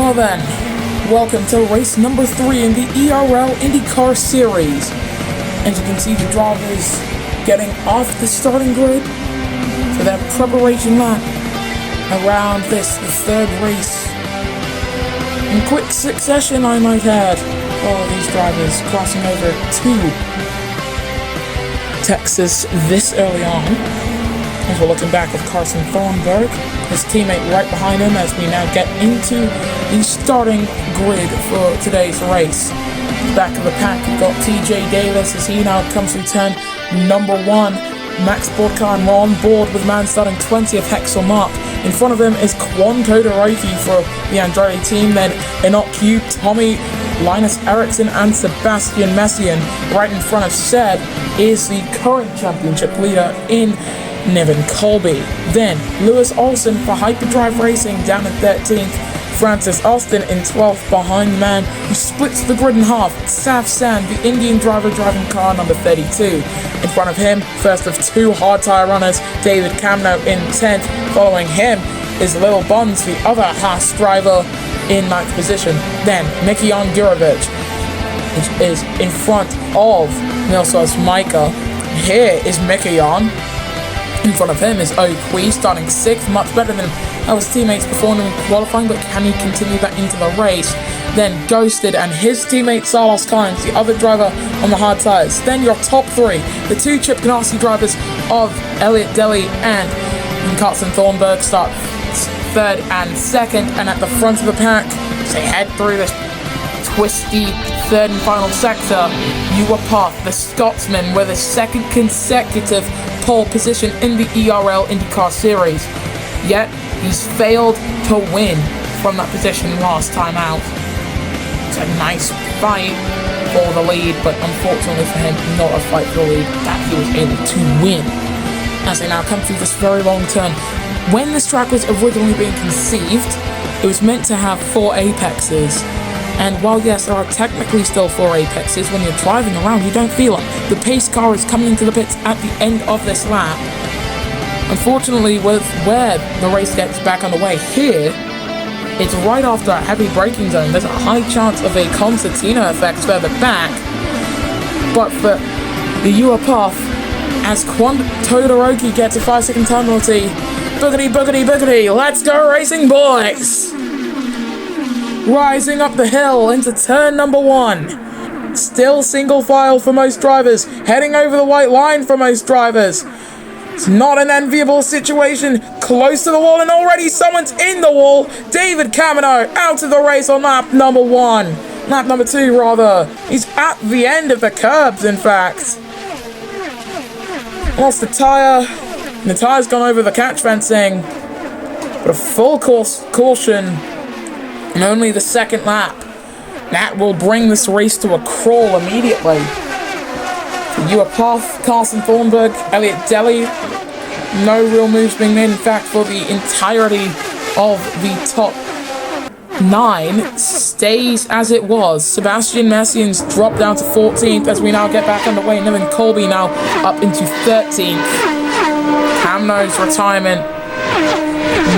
Well then, welcome to race number 3 in the ERL INDYCAR series. As you can see, the drivers getting off the starting grid for their preparation lap around this, the third race. In quick succession, I might add, all of these drivers crossing over to Texas this early on. As we're looking back with Carson Thornburg, his teammate right behind him, as we now get into the starting grid for today's race. Back of the pack, we've got TJ Davis as he now comes through turn number 1. Max Borkan on board with man starting 20th, Hexel Mark. In front of him is Kwon Todoroki for the Andrade team, then Enoch Q, Tommy, Linus Eriksson and Sebastian Messian. Right in front of Seb is the current championship leader in Nevin Colby. Then Lewis Olsen for Hyperdrive Racing down at 13th. Francis Austin in 12th behind the man who splits the grid in half, Saf San, the Indian driver driving car number 32. In front of him, first of 2 hard tyre runners, David Camno in 10th. Following him is Lil Bonds, the other Haas driver, in 9th position. Then Mikion Gurovic, which is in front of Milsos Micah. Here is Mikion. In front of him is Prix, starting 6th, much better than how his teammates performed in qualifying, but can he continue that into the race? Then Ghosted and his teammate Salos Kynes, the other driver on the hard tyres. Then your top 3, the 2 Chip Ganassi drivers of Elliott Deli and Carson Thornburg start 3rd and 2nd, and at the front of the pack, as they head through this twisty 3rd and final sector, Path, the Scotsman, with a 2nd consecutive pole position in the ERL INDYCAR series. Yet, he's failed to win from that position last time out. It's a nice fight for the lead, but unfortunately for him, not a fight for the lead that he was able to win. As they now come through this very long turn. When this track was originally being conceived, it was meant to have 4 apexes. And while yes, there are technically still 4 apexes, when you're driving around, you don't feel it. The pace car is coming into the pits at the end of this lap. Unfortunately, with where the race gets back underway here, it's right after a heavy braking zone. There's a high chance of a concertina effect further back. But for the Path, as Kwon Todoroki gets a 5-second time penalty, boogity, boogity, boogity, let's go racing, boys! Rising up the hill into turn number 1. Still single file for most drivers, heading over the white line for most drivers. It's not an enviable situation, close to the wall, and already someone's in the wall. David Camino out of the race on lap number 1. Lap number 2, rather. He's at the end of the curbs, in fact. Lost the tyre, and the tyre's gone over the catch fencing. But a full course caution, and only the 2nd lap. That will bring this race to a crawl immediately. Path, Carson Thornburg, Elliott Deli, no real moves being made. In fact, for the entirety of the top 9 stays as it was. Sebastian Messian's dropped down to 14th as we now get back underway. Nevin Colby now up into 13th. Camno's retirement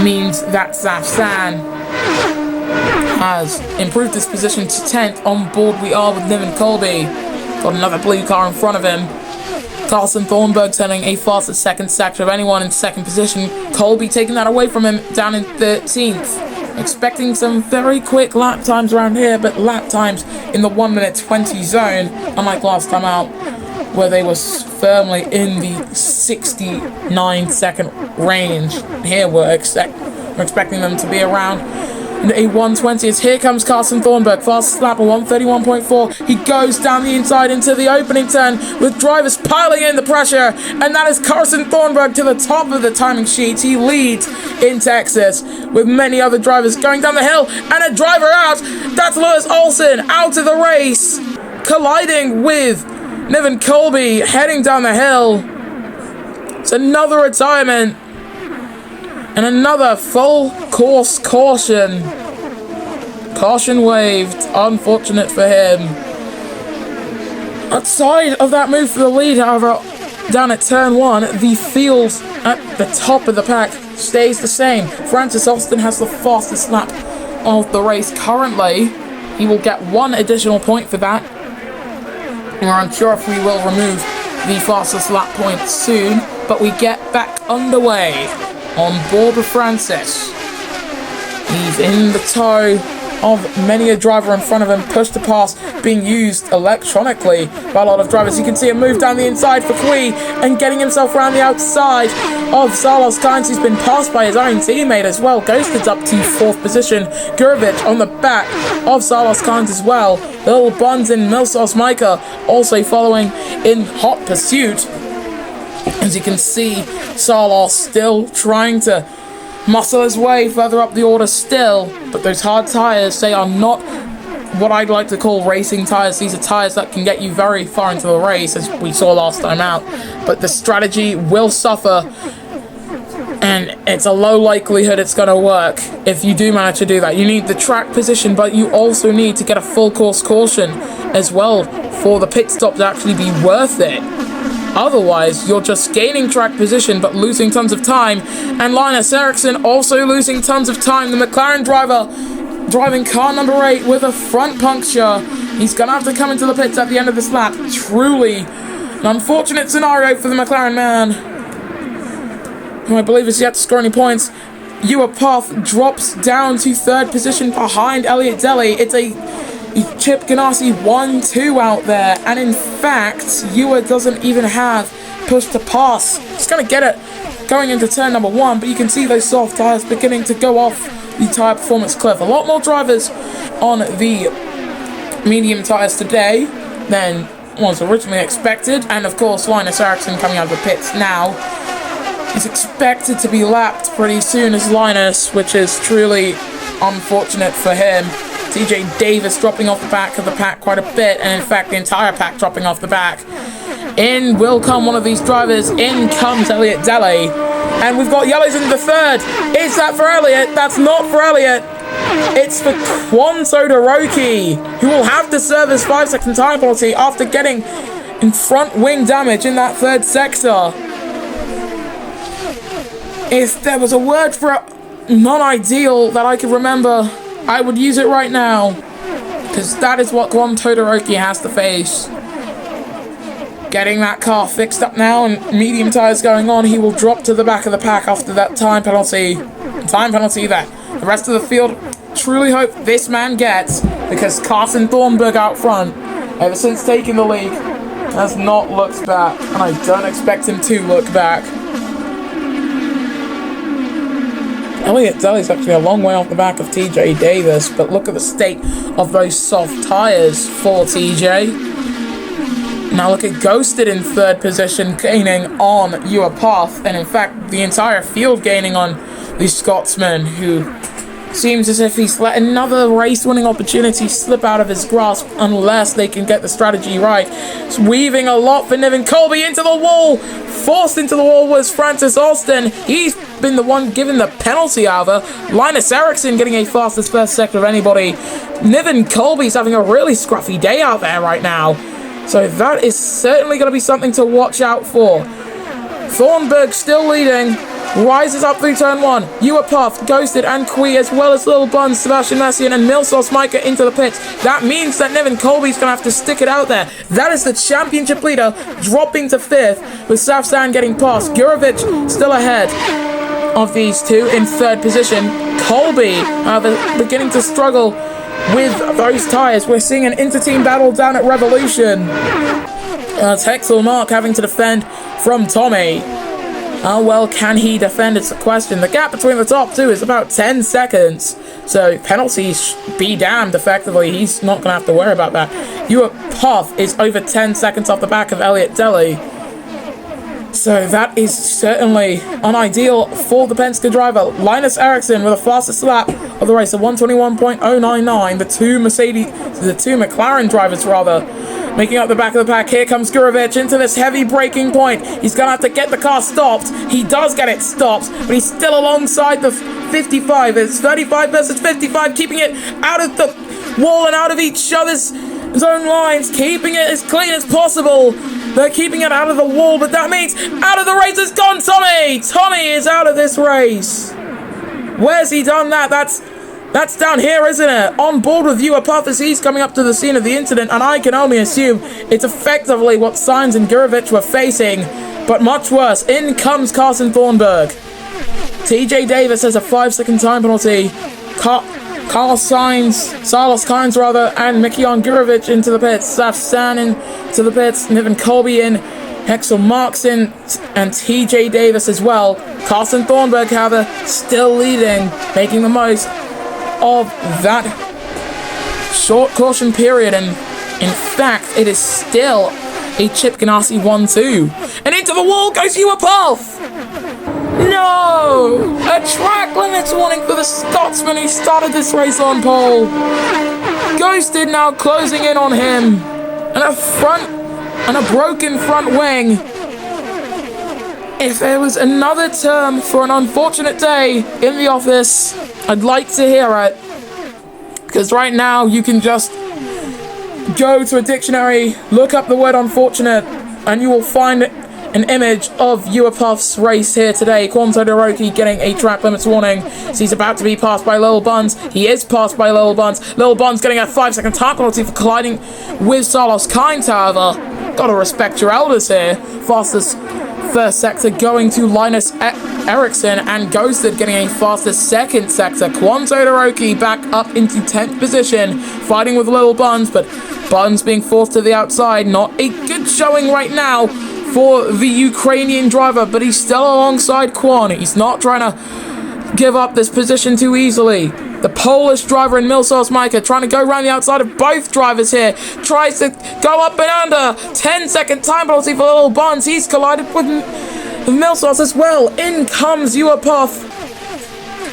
means that Saf San has improved his position to 10th. On board we are with Nevin Colby. Got another blue car in front of him. Carson Thornburg turning a fastest 2nd sector of anyone in 2nd position. Colby taking that away from him down in 13th. Expecting some very quick lap times around here, but lap times in the 1:20 zone, unlike last time out, where they were firmly in the 69-second range. Here we're expecting them to be around a 1:20 as here comes Carson Thornburg, fastest lap of 1:31.4. He goes down the inside into the opening turn with drivers piling in the pressure, and that is Carson Thornburg to the top of the timing sheet. He leads in Texas with many other drivers going down the hill, and a driver out. That's Lewis Olsen out of the race, colliding with Nevin Colby heading down the hill. It's another retirement. And another full course caution. Caution waived. Unfortunate for him. Outside of that move for the lead, however, down at turn 1, the field at the top of the pack stays the same. Francis Austin has the fastest lap of the race currently. He will get 1 additional point for that. We're unsure if we will remove the fastest lap point soon, but we get back underway on board with Francis. He's in the tow of many a driver in front of him, push to pass being used electronically by a lot of drivers. You can see him move down the inside for Prix and getting himself around the outside of Carlos Sainz, who's been passed by his own teammate as well. Ghosted's up to 4th position. Gurevich on the back of Carlos Sainz as well. Little Buns and Milsos Micah also following in hot pursuit. As you can see, Carlos still trying to muscle his way further up the order still, but those hard tyres, they are not what I'd like to call racing tyres. These are tyres that can get you very far into the race, as we saw last time out, but the strategy will suffer, and it's a low likelihood it's going to work if you do manage to do that. You need the track position, but you also need to get a full course caution as well for the pit stop to actually be worth it. Otherwise, you're just gaining track position but losing tons of time. And Linus Eriksson also losing tons of time. The McLaren driver driving car number 8 with a front puncture. He's going to have to come into the pits at the end of this lap. Truly an unfortunate scenario for the McLaren man, who I believe is yet to score any points. Path drops down to 3rd position behind Elliot Deli. It's a Chip Ganassi 1-2 out there, and in fact, Ewer doesn't even have push to pass. He's going to get it going into turn number 1, but you can see those soft tyres beginning to go off the tyre performance cliff. A lot more drivers on the medium tyres today than was originally expected, and of course, Linus Eriksson coming out of the pits now. He's expected to be lapped pretty soon as Linus, which is truly unfortunate for him. TJ Davis dropping off the back of the pack quite a bit, and in fact the entire pack dropping off the back. In will come one of these drivers. In comes Elliot Deli, and we've got yellows in the 3rd. Is that for Elliot? That's not for Elliot. It's for Kwon Todoroki, who will have to serve his 5-second time penalty after getting in front wing damage in that 3rd sector. If there was a word for non-ideal that I could remember, I would use it right now, because that is what Kwon Todoroki has to face. Getting that car fixed up now and medium tyres going on, he will drop to the back of the pack after that time penalty. Time penalty that the rest of the field truly hope this man gets, because Carson Thornburg out front, ever since taking the lead, has not looked back, and I don't expect him to look back. Elliot Deli's actually a long way off the back of TJ Davis, but look at the state of those soft tyres for TJ. Now look at Ghosted in 3rd position, gaining on Path, and in fact the entire field gaining on the Scotsman, who seems as if he's let another race-winning opportunity slip out of his grasp unless they can get the strategy right. It's weaving a lot for Niven Colby into the wall. Forced into the wall was Francis Austin. He's been the one given the penalty, however. Linus Eriksson getting a fastest 1st sector of anybody. Niven Colby's having a really scruffy day out there right now. So that is certainly going to be something to watch out for. Thornburg still leading. Rises up through turn 1. Path, Ghosted, and Kui, as well as Little Buns, Sebastian Messian, and Milsos Micah into the pits. That means that Niven Colby's going to have to stick it out there. That is the championship leader dropping to 5th, with Safsan getting past. Gurevich still ahead of these two in 3rd position. Colby, however, beginning to struggle with those tyres. We're seeing an inter-team battle down at Revolution. Texel Mark having to defend from Tommy. How well can he defend? It's a question. The gap between the top 2 is about 10 seconds. So penalties be damned effectively. He's not going to have to worry about that. Path is over 10 seconds off the back of Elliot Deli. So that is certainly unideal for the Penske driver. Linus Eriksson with the fastest lap of the race, a 121.099. The two McLaren drivers rather, making up the back of the pack. Here comes Gurevich into this heavy braking point. He's going to have to get the car stopped. He does get it stopped, but he's still alongside the 55. It's 35 versus 55, keeping it out of the wall and out of each other's zone lines, keeping it as clean as possible. They're keeping it out of the wall, but that means out of the race has gone Tommy! Tommy is out of this race. Where's he done that? That's That's down here, isn't it? On board with you, Apophis, he's coming up to the scene of the incident, and I can only assume it's effectively what Sainz and Gurevich were facing, but much worse. In comes Carson Thornburg. TJ Davis has a 5-second time penalty. Carlos Sainz, and Mikion Gurevich into the pits. Saf San into the pits. Niven Colby in. Hexel Marks in. And TJ Davis as well. Carson Thornburg, however, still leading, making the most of that short caution period. And in fact, it is still a Chip Ganassi 1-2. And into the wall goes Puff. No! A track limits warning for the Scotsman who started this race on pole. Ghosted now closing in on him. And a broken front wing. If there was another term for an unfortunate day in the office, I'd like to hear it. Because right now you can just go to a dictionary, look up the word unfortunate, and you will find an image of Puff's race here today. Kwon Todoroki getting a track limits warning. So he's about to be passed by Lil Buns. He is passed by Lil Buns. Lil Buns getting a 5-second time penalty for colliding with Carlos Sainz, however. Gotta respect your elders here. Fastest first sector going to Linus Eriksson, and Ghosted getting a fastest second sector. Kwon Todoroki back up into 10th position, fighting with Lil Buns, but Buns being forced to the outside. Not a good showing right now for the Ukrainian driver, but he's still alongside Kwon. He's not trying to give up this position too easily. The Polish driver in Milsos Micah trying to go around the outside of both drivers here. Tries to go up and under. 10-second time penalty for Lil Buns. He's collided with Milsos as well. In comes Puff,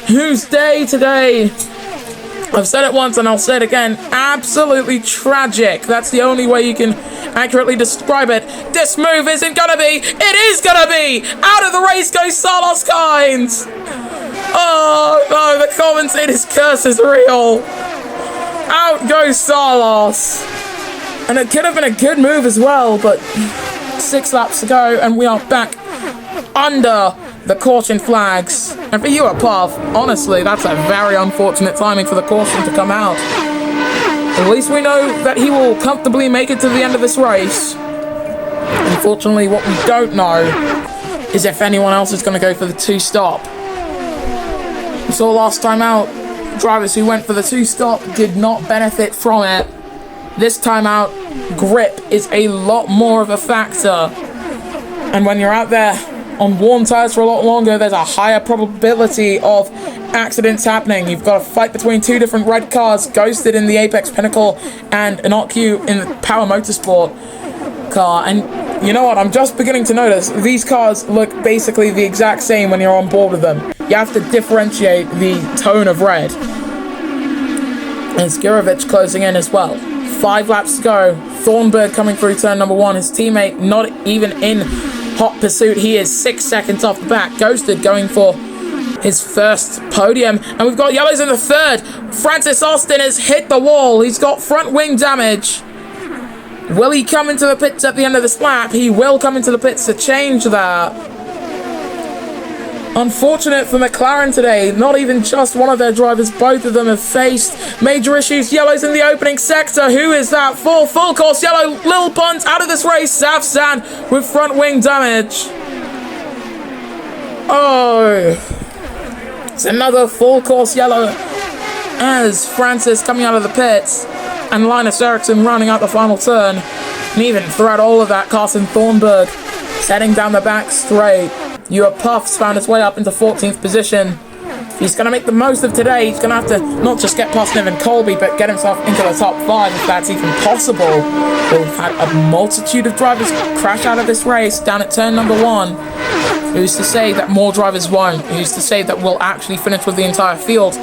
whose day today, I've said it once and I'll say it again, absolutely tragic. That's the only way you can accurately describe it. This move isn't gonna be. It is gonna be. Out of the race goes Carlos Sainz. Oh no, the commentator's curse is real. Out goes Carlos. And it could have been a good move as well, but 6 laps to go and we are back under the caution flags. And for Puff, honestly, that's a very unfortunate timing for the caution to come out. At least we know that he will comfortably make it to the end of this race. Unfortunately, what we don't know is if anyone else is going to go for the 2-stop. We saw last time out, drivers who went for the 2-stop did not benefit from it. This time out, grip is a lot more of a factor. And when you're out there on warm tires for a lot longer, there's a higher probability of accidents happening. You've got a fight between 2 different red cars, Ghosted in the Apex Pinnacle and an OQ in the Power Motorsport car. And you know what, I'm just beginning to notice these cars look basically the exact same when you're on board with them. You have to differentiate the tone of red. And Gurevich closing in as well. 5 laps to go. Thornburg coming through turn number 1. His teammate not even in hot pursuit. He is 6 seconds off the back. Ghosted going for his first podium. And we've got yellows in the 3rd. Francis Austin has hit the wall. He's got front wing damage. Will he come into the pits at the end of this lap? He will come into the pits to change that. Unfortunate for McLaren today. Not even just one of their drivers. Both of them have faced major issues. Yellows in the opening sector. Who is that for? Full course yellow. Lil Buns out of this race. Saf San with front wing damage. Oh. It's another full course yellow as Francis coming out of the pits. And Linus Eriksson running out the final turn. And even throughout all of that, Carson Thornburg heading down the back straight. Puff's found his way up into 14th position. He's going to make the most of today. He's going to have to not just get past Niven Colby, but get himself into the top 5 if that's even possible. We've had a multitude of drivers crash out of this race down at turn number 1. Who's to say that more drivers won't? Who's to say that we'll actually finish with the entire field?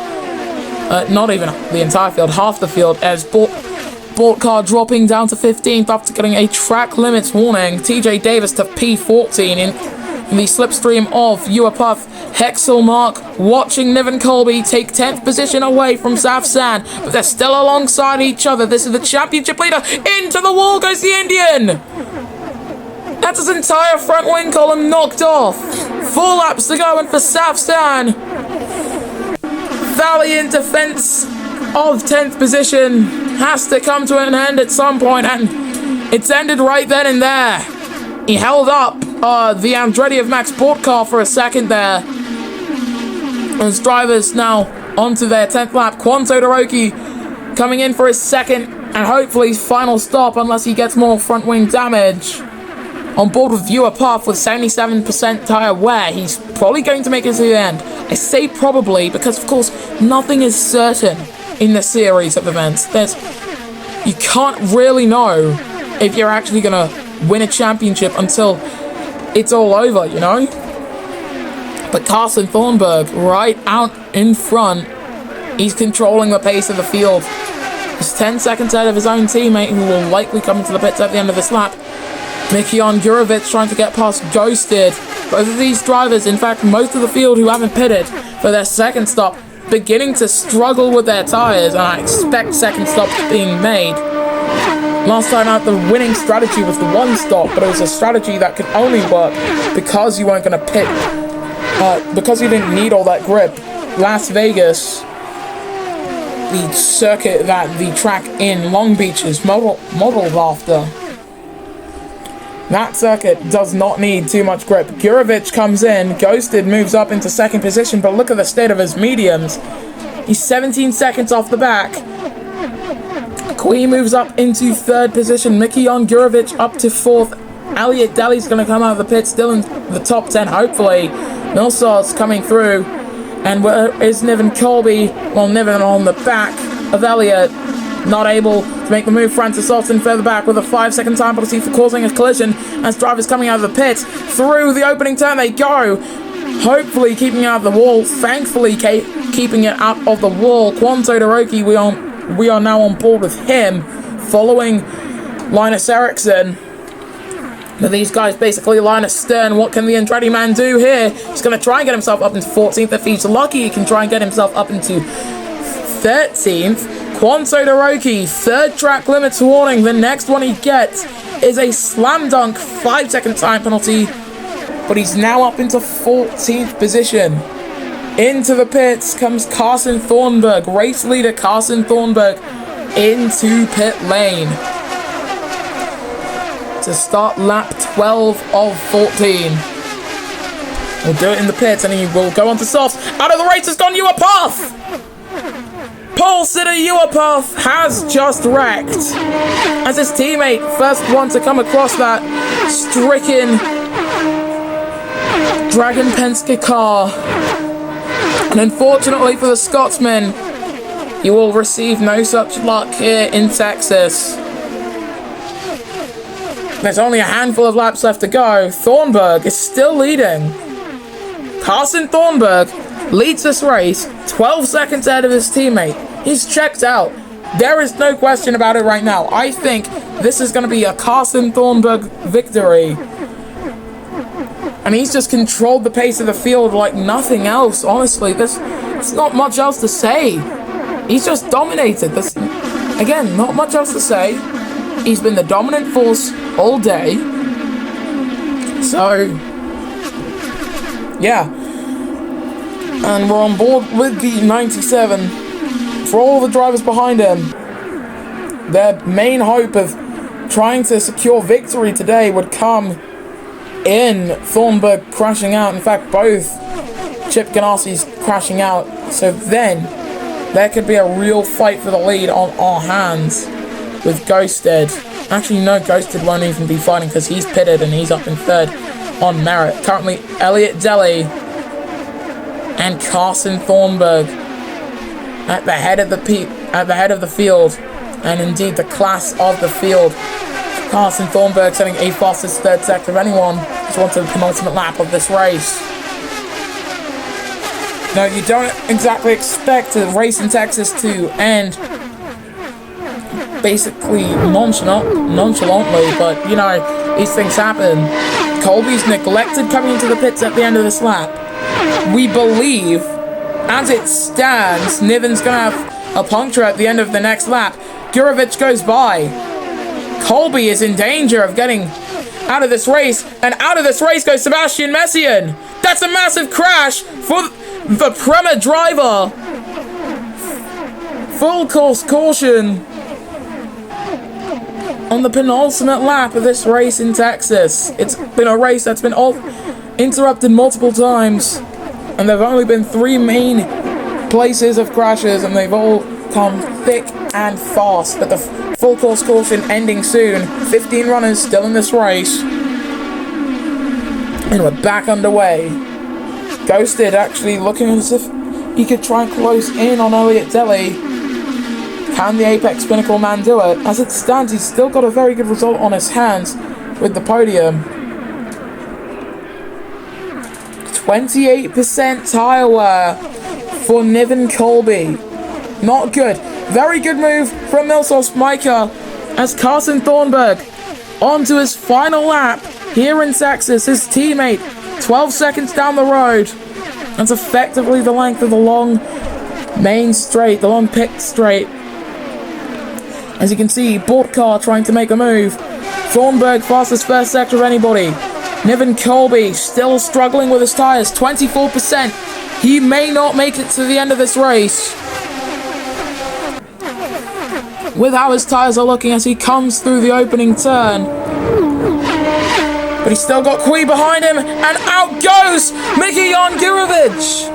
Not even the entire field, half the field, as Bort car dropping down to 15th after getting a track limits warning. TJ Davis to P14 in the slipstream of Puff. Hexel Mark watching Niven Colby take 10th position away from Saf San, but they're still alongside each other. This is the championship leader. Into the wall goes the Indian. That's his entire front wing column knocked off. 4 laps to go, and for Saf San, valiant defense of 10th position has to come to an end at some point, and it's ended right then and there. He held up the Andretti of Max Bortkar for a second there. As drivers now onto their 10th lap. Kwon Todoroki coming in for his second and hopefully final stop unless he gets more front wing damage. On board with Viewer Puff with 77% tyre wear, he's probably going to make it to the end. I say probably because, of course, nothing is certain in the series of events. You can't really know if you're actually going to win a championship until it's all over, you know? But Carson Thornburg, right out in front, he's controlling the pace of the field. He's 10 seconds ahead of his own teammate, who will likely come into the pits at the end of this lap. Mikion Gurovic trying to get past Ghosted. Both of these drivers, in fact, most of the field who haven't pitted for their second stop, beginning to struggle with their tyres, and I expect second stops being made. Last time out, the winning strategy was the one stop, but it was a strategy that could only work because you weren't going to pit, because you didn't need all that grip. Las Vegas, the circuit that the track in Long Beach is modeled after, that circuit does not need too much grip. Gurovic comes in, Ghosted moves up into second position, but look at the state of his mediums. He's 17 seconds off the back. Kui moves up into third position. Mikion Gurovic up to fourth. Elliot Daly's going to come out of the pit, still in the top 10, hopefully. Millsaw's coming through. And where is Niven Colby? Well, Niven on the back of Elliot. Not able to make the move. Francis Austin further back with a 5-second time penalty for causing a collision as drivers coming out of the pit. Through the opening turn they go. Hopefully keeping it out of the wall. Thankfully keeping it out of the wall. Kwon Todoroki, we are now on board with him, following Linus Eriksson. But these guys basically line astern. What can the Andretti man do here? He's going to try and get himself up into 14th. If he's lucky, he can try and get himself up into 13th. Kwon Todoroki, third track limits warning. The next one he gets is a slam dunk 5-second time penalty. But he's now up into 14th position. Into the pits comes Carson Thornburg. Race leader Carson Thornburg into pit lane to start lap 12 of 14. We'll do it in the pits and he will go on to softs. Out of the race has gone Ewa Puff! Pole sitter Ewa Puff has just wrecked as his teammate, first one to come across that stricken Dragon Penske car. And unfortunately for the Scotsman, he will receive no such luck here in Texas. There's only a handful of laps left to go. Thornburg is still leading. Carson Thornburg leads this race 12 seconds ahead of his teammate. He's checked out. There is no question about it right now. I think this is going to be a Carson Thornburg victory. And he's just controlled the pace of the field like nothing else. Honestly, there's not much else to say. He's just dominated. Again, not much else to say. He's been the dominant force all day. So, yeah. And we're on board with the 97. For all the drivers behind him, their main hope of trying to secure victory today would come in Thornburg crashing out. In fact, both Chip Ganassi's crashing out. So then, there could be a real fight for the lead on our hands with Ghosted. Actually, no, Ghosted won't even be fighting because he's pitted and he's up in third on merit. Currently, Elliot Delly and Carson Thornburg at the head of the field, and indeed the class of the field. Carson Thornburg setting a fastest third sector of anyone who's on to the penultimate lap of this race. Now, you don't exactly expect a race in Texas to end basically nonchalantly, but you know, these things happen. Colby's neglected coming into the pits at the end of this lap. We believe, as it stands, Niven's going to have a puncture at the end of the next lap. Gurovic goes by. Colby is in danger of getting out of this race, and out of this race goes Sebastian Messiaen. That's a massive crash for the Prema driver. Full course caution on the penultimate lap of this race in Texas. It's been a race that's been interrupted multiple times, and there have only been 3 main places of crashes, and they've all come thick and fast. But the full course caution ending soon. 15 runners still in this race, and we're back underway. Ghosted actually looking as if he could try and close in on Elliott Delhi. Can the Apex Pinnacle man do it? As it stands, he's still got a very good result on his hands with the podium. 28% tyre wear for Niven Colby. Not good. Very good move from Milsos Micah as Carson Thornburg onto his final lap here in Texas. His teammate 12 seconds down the road. That's effectively the length of the long main straight, the long pit straight. As you can see, Bortkar trying to make a move. Thornburg fastest first sector of anybody. Niven Colby still struggling with his tyres, 24%. He may not make it to the end of this race. With how his tyres are looking as he comes through the opening turn. But he's still got Kui behind him, and out goes Mickey Ongurovich.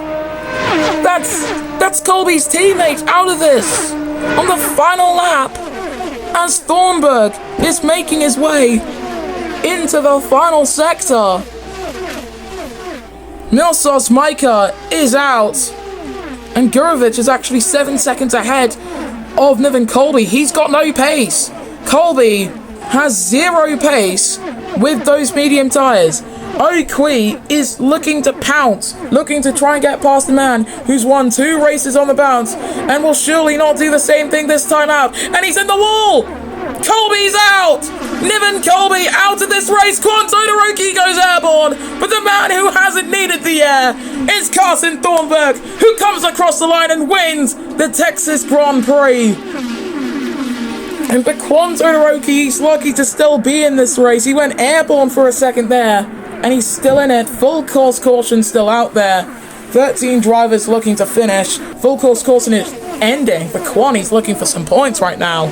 That's Colby's teammate out of this on the final lap, as Thornburg is making his way into the final sector. Milsos Micah is out, and Gurovich is actually 7 seconds ahead of Niven Colby. He's got no pace. Colby has 0 pace with those medium tyres. O'Quee is looking to pounce, looking to try and get past the man who's won 2 races on the bounce and will surely not do the same thing this time out. And he's in the wall! Colby's out! Niven Colby out of this race. Quan Todoroki goes airborne, but the man who hasn't needed the air is Carson Thornburg, who comes across the line and wins the Texas Grand Prix. And for Quan Todoroki, he's lucky to still be in this race. He went airborne for a second there, and he's still in it. Full course caution still out there. 13 drivers looking to finish. Full course caution is ending. For Quan, he's looking for some points right now.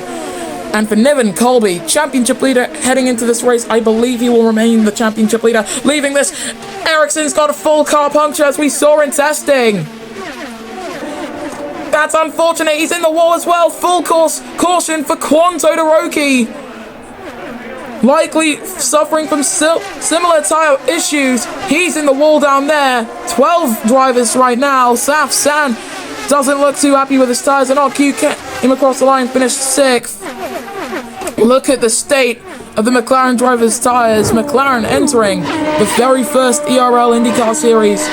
And for Niven Colby, championship leader heading into this race, I believe he will remain the championship leader. Leaving this, Ericsson's got a full car puncture as we saw in testing. That's unfortunate. He's in the wall as well. Full course caution for Quan Todoroki. Likely suffering from similar tyre issues. He's in the wall down there. 12 drivers right now. Saf San doesn't look too happy with his tyres, and RQ came across the line, finished 6th. Look at the state of the McLaren drivers' tyres. McLaren entering the very first ERL INDYCAR series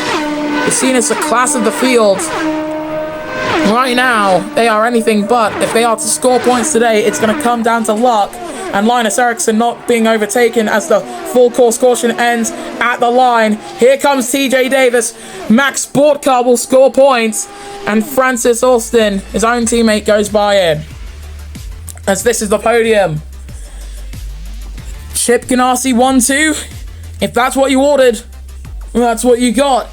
is seen as the class of the field. Right now, they are anything but. If they are to score points today, it's going to come down to luck and Linus Eriksson not being overtaken as the full course caution ends at the line. Here comes TJ Davis. Max Bortkar will score points, and Francis Austin, his own teammate, goes by in. As this is the podium. Chip Ganassi 1-2. If that's what you ordered, that's what you got.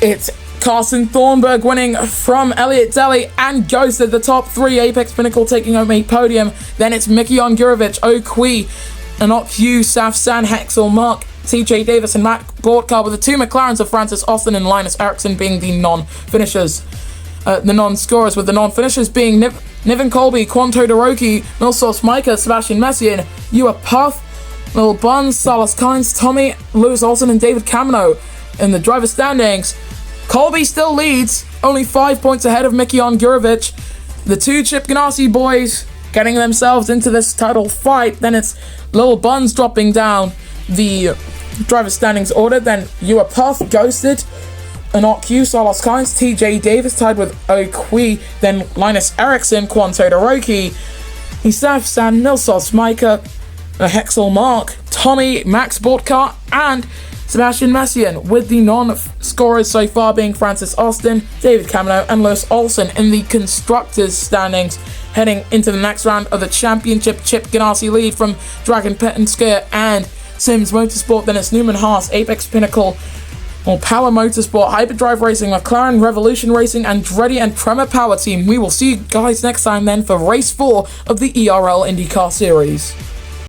It's Carson Thornburg winning from Elliott Delhi and Ghosted, the top 3. Apex Pinnacle taking home a podium. Then it's Mickey Ongurovich, O'Quee, Anok Yu, Saf San, Hexel, Mark, TJ Davis, and Matt Bortkar, with the 2 McLarens of Francis Austin and Linus Eriksson being the non-finishers. The non-scorers, with the non-finishers being Niven Colby, Quan Todoroki, Milsos Micah, Sebastian Messian, Ewa Puff, Lil Buns, Salas Kynes, Tommy, Lewis Olsen, and David Camino. In the driver standings, Colby still leads, only 5 points ahead of Mickey Ongurovich. The 2 Chip Ganassi boys getting themselves into this title fight. Then it's Lil Buns dropping down the driver standings order. Then Ewa Puff, Ghosted, Anok Yu, Salas Kynes, TJ Davis tied with O'Quee, then Linus Eriksson, Quan Todoroki, Isaf San, Milsos Micah, Hexel Mark, Tommy, Max Bortkar, and Sebastian Messian, with the non-scorers so far being Francis Austin, David Camino, and Lewis Olsen in the constructors standings. Heading into the next round of the championship, Chip Ganassi lead from Dragon Pettenskaya and Sims Motorsport. Then it's Newman Haas, Apex Pinnacle, or Power Motorsport, Hyperdrive Racing, McLaren Revolution Racing, Andretti and Prema Power Team. We will see you guys next time then for race 4 of the ERL IndyCar series.